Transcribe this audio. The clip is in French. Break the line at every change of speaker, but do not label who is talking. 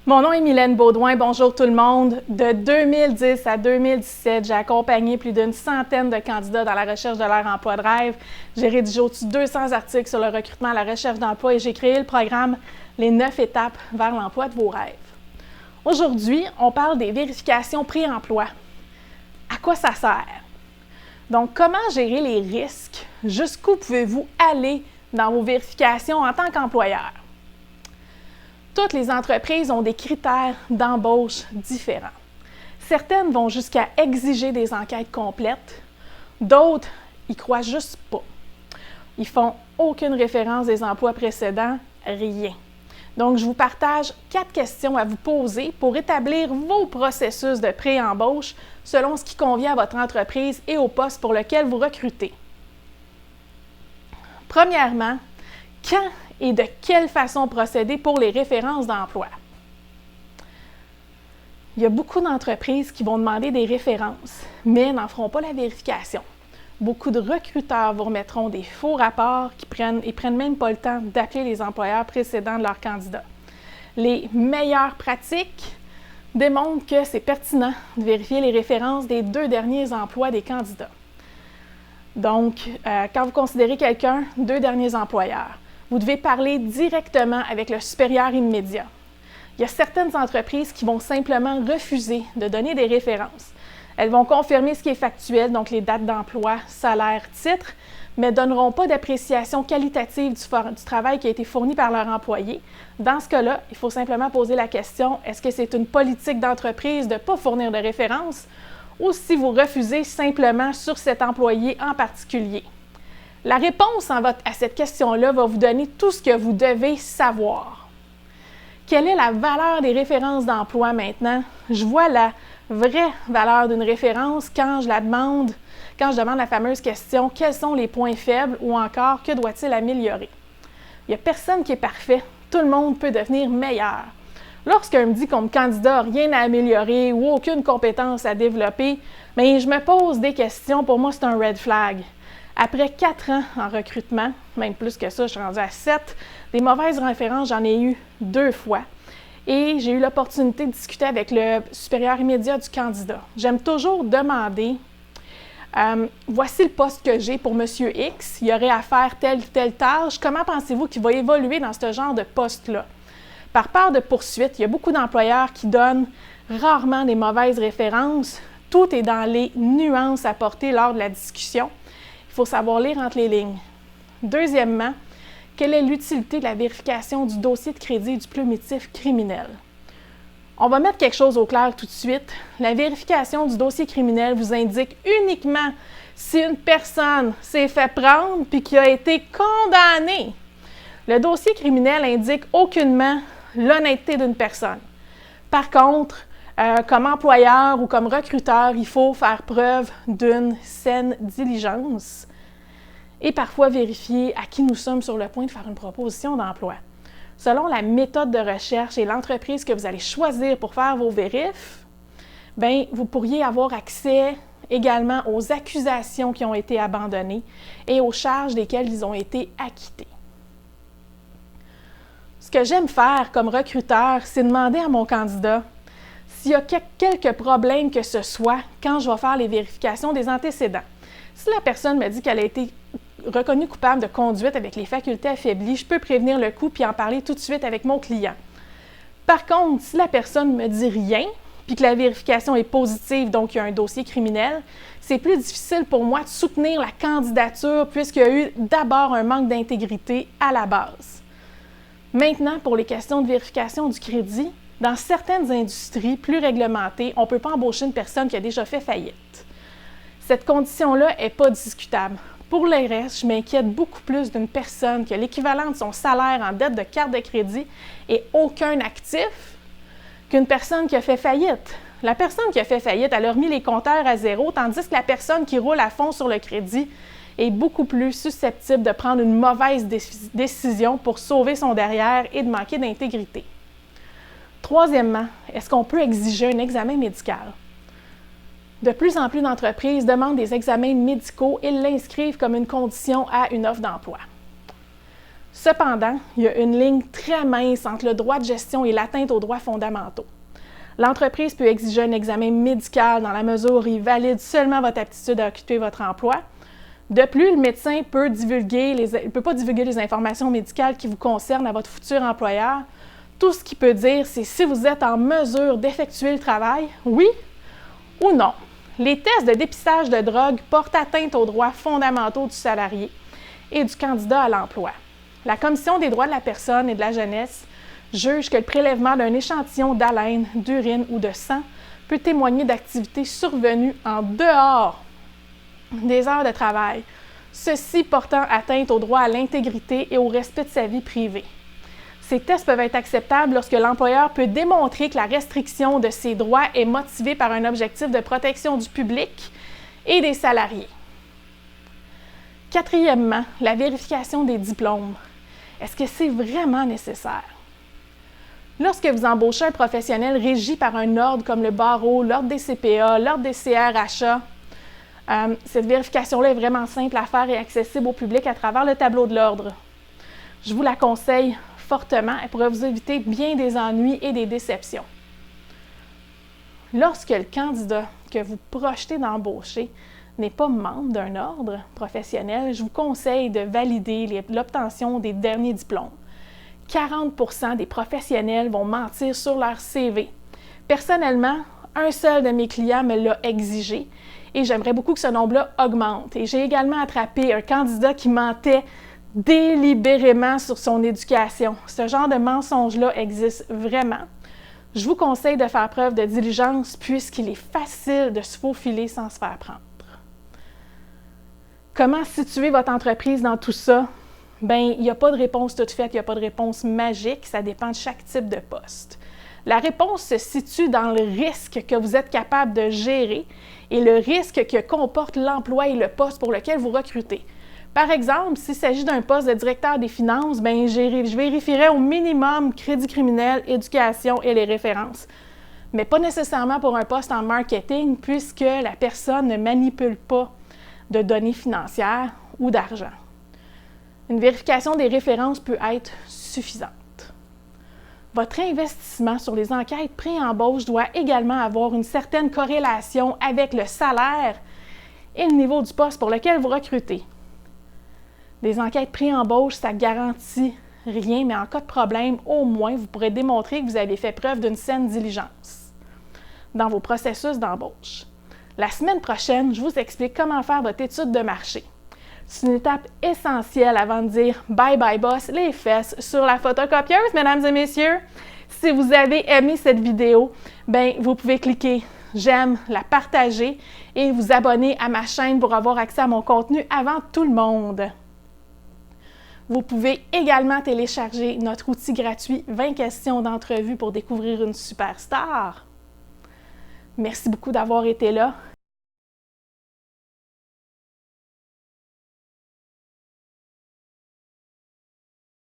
Mon nom est Mylène Beaudoin. Bonjour tout le monde. De 2010 à 2017, j'ai accompagné plus d'une centaine de candidats dans la recherche de leur emploi de rêve. J'ai rédigé au-dessus de 200 articles sur le recrutement à la recherche d'emploi et j'ai créé le programme Les 9 étapes vers l'emploi de vos rêves. Aujourd'hui, on parle des vérifications pré-emploi. À quoi ça sert? Donc, comment gérer les risques? Jusqu'où pouvez-vous aller dans vos vérifications en tant qu'employeur? Toutes les entreprises ont des critères d'embauche différents. Certaines vont jusqu'à exiger des enquêtes complètes, d'autres y croient juste pas. Ils font aucune référence des emplois précédents, rien. Donc, je vous partage 4 questions à vous poser pour établir vos processus de pré-embauche selon ce qui convient à votre entreprise et au poste pour lequel vous recrutez. Premièrement, quand et de quelle façon procéder pour les références d'emploi? Il y a beaucoup d'entreprises qui vont demander des références, mais n'en feront pas la vérification. Beaucoup de recruteurs vous remettront des faux rapports qui prennent même pas le temps d'appeler les employeurs précédents de leurs candidats. Les meilleures pratiques démontrent que c'est pertinent de vérifier les références des 2 derniers emplois des candidats. Donc, quand vous considérez quelqu'un, 2 derniers employeurs, vous devez parler directement avec le supérieur immédiat. Il y a certaines entreprises qui vont simplement refuser de donner des références. Elles vont confirmer ce qui est factuel, donc les dates d'emploi, salaire, titre, mais ne donneront pas d'appréciation qualitative du travail qui a été fourni par leur employé. Dans ce cas-là, il faut simplement poser la question, est-ce que c'est une politique d'entreprise de ne pas fournir de références ou si vous refusez simplement sur cet employé en particulier? La réponse à cette question-là va vous donner tout ce que vous devez savoir. Quelle est la valeur des références d'emploi maintenant? Je vois la vraie valeur d'une référence quand je demande la fameuse question « Quels sont les points faibles » ou encore « Que doit-il améliorer ?» Il n'y a personne qui est parfait. Tout le monde peut devenir meilleur. Lorsqu'on me dit qu'on me candidat rien à améliorer ou aucune compétence à développer, bien, je me pose des questions. Pour moi, c'est un red flag. Après 4 ans en recrutement, même plus que ça, je suis rendue à 7, des mauvaises références, j'en ai eu 2 fois. Et j'ai eu l'opportunité de discuter avec le supérieur immédiat du candidat. J'aime toujours demander, voici le poste que j'ai pour M. X, il y aurait à faire telle tâche, comment pensez-vous qu'il va évoluer dans ce genre de poste-là? Par peur de poursuite, il y a beaucoup d'employeurs qui donnent rarement des mauvaises références. Tout est dans les nuances apportées lors de la discussion. Il faut savoir lire entre les lignes. Deuxièmement, quelle est l'utilité de la vérification du dossier de crédit du plumitif criminel? On va mettre quelque chose au clair tout de suite. La vérification du dossier criminel vous indique uniquement si une personne s'est fait prendre puis qui a été condamnée. Le dossier criminel indique aucunement l'honnêteté d'une personne. Par contre, comme employeur ou comme recruteur, il faut faire preuve d'une saine diligence et parfois vérifier à qui nous sommes sur le point de faire une proposition d'emploi. Selon la méthode de recherche et l'entreprise que vous allez choisir pour faire vos vérifs, bien, vous pourriez avoir accès également aux accusations qui ont été abandonnées et aux charges desquelles ils ont été acquittés. Ce que j'aime faire comme recruteur, c'est demander à mon candidat s'il y a quelques problèmes que ce soit quand je vais faire les vérifications des antécédents. Si la personne me dit qu'elle a été reconnue coupable de conduite avec les facultés affaiblies, je peux prévenir le coup puis en parler tout de suite avec mon client. Par contre, si la personne ne me dit rien puis que la vérification est positive, donc il y a un dossier criminel, c'est plus difficile pour moi de soutenir la candidature puisqu'il y a eu d'abord un manque d'intégrité à la base. Maintenant, pour les questions de vérification du crédit, dans certaines industries plus réglementées, on ne peut pas embaucher une personne qui a déjà fait faillite. Cette condition-là n'est pas discutable. Pour le reste, je m'inquiète beaucoup plus d'une personne qui a l'équivalent de son salaire en dette de carte de crédit et aucun actif qu'une personne qui a fait faillite. La personne qui a fait faillite, elle a remis les compteurs à zéro, tandis que la personne qui roule à fond sur le crédit est beaucoup plus susceptible de prendre une mauvaise décision pour sauver son derrière et de manquer d'intégrité. Troisièmement, est-ce qu'on peut exiger un examen médical? De plus en plus d'entreprises demandent des examens médicaux et l'inscrivent comme une condition à une offre d'emploi. Cependant, il y a une ligne très mince entre le droit de gestion et l'atteinte aux droits fondamentaux. L'entreprise peut exiger un examen médical dans la mesure où il valide seulement votre aptitude à occuper votre emploi. De plus, le médecin ne peut pas divulguer les informations médicales qui vous concernent à votre futur employeur. Tout ce qu'il peut dire, c'est si vous êtes en mesure d'effectuer le travail, oui ou non. Les tests de dépistage de drogue portent atteinte aux droits fondamentaux du salarié et du candidat à l'emploi. La Commission des droits de la personne et de la jeunesse juge que le prélèvement d'un échantillon d'haleine, d'urine ou de sang peut témoigner d'activités survenues en dehors des heures de travail, ceci portant atteinte au droit à l'intégrité et au respect de sa vie privée. Ces tests peuvent être acceptables lorsque l'employeur peut démontrer que la restriction de ses droits est motivée par un objectif de protection du public et des salariés. Quatrièmement, la vérification des diplômes. Est-ce que c'est vraiment nécessaire? Lorsque vous embauchez un professionnel régi par un ordre comme le barreau, l'ordre des CPA, l'ordre des CRHA, cette vérification-là est vraiment simple à faire et accessible au public à travers le tableau de l'ordre. Je vous la conseille fortement, elle pourrait vous éviter bien des ennuis et des déceptions. Lorsque le candidat que vous projetez d'embaucher n'est pas membre d'un ordre professionnel, je vous conseille de valider l'obtention des derniers diplômes. 40% des professionnels vont mentir sur leur CV. Personnellement, un seul de mes clients me l'a exigé et j'aimerais beaucoup que ce nombre-là augmente. Et j'ai également attrapé un candidat qui mentait délibérément sur son éducation. Ce genre de mensonge-là existe vraiment. Je vous conseille de faire preuve de diligence puisqu'il est facile de se faufiler sans se faire prendre. Comment situer votre entreprise dans tout ça? Bien, il n'y a pas de réponse toute faite, il n'y a pas de réponse magique, ça dépend de chaque type de poste. La réponse se situe dans le risque que vous êtes capable de gérer et le risque que comporte l'emploi et le poste pour lequel vous recrutez. Par exemple, s'il s'agit d'un poste de directeur des finances, bien, je vérifierai au minimum crédit criminel, éducation et les références. Mais pas nécessairement pour un poste en marketing puisque la personne ne manipule pas de données financières ou d'argent. Une vérification des références peut être suffisante. Votre investissement sur les enquêtes pré-embauche doit également avoir une certaine corrélation avec le salaire et le niveau du poste pour lequel vous recrutez. Des enquêtes pré-embauche, ça ne garantit rien, mais en cas de problème, au moins, vous pourrez démontrer que vous avez fait preuve d'une saine diligence dans vos processus d'embauche. La semaine prochaine, je vous explique comment faire votre étude de marché. C'est une étape essentielle avant de dire « Bye bye boss, les fesses sur la photocopieuse », mesdames et messieurs. Si vous avez aimé cette vidéo, bien, vous pouvez cliquer « J'aime », la partager et vous abonner à ma chaîne pour avoir accès à mon contenu avant tout le monde. Vous pouvez également télécharger notre outil gratuit 20 questions d'entrevue pour découvrir une superstar. Merci beaucoup d'avoir été là.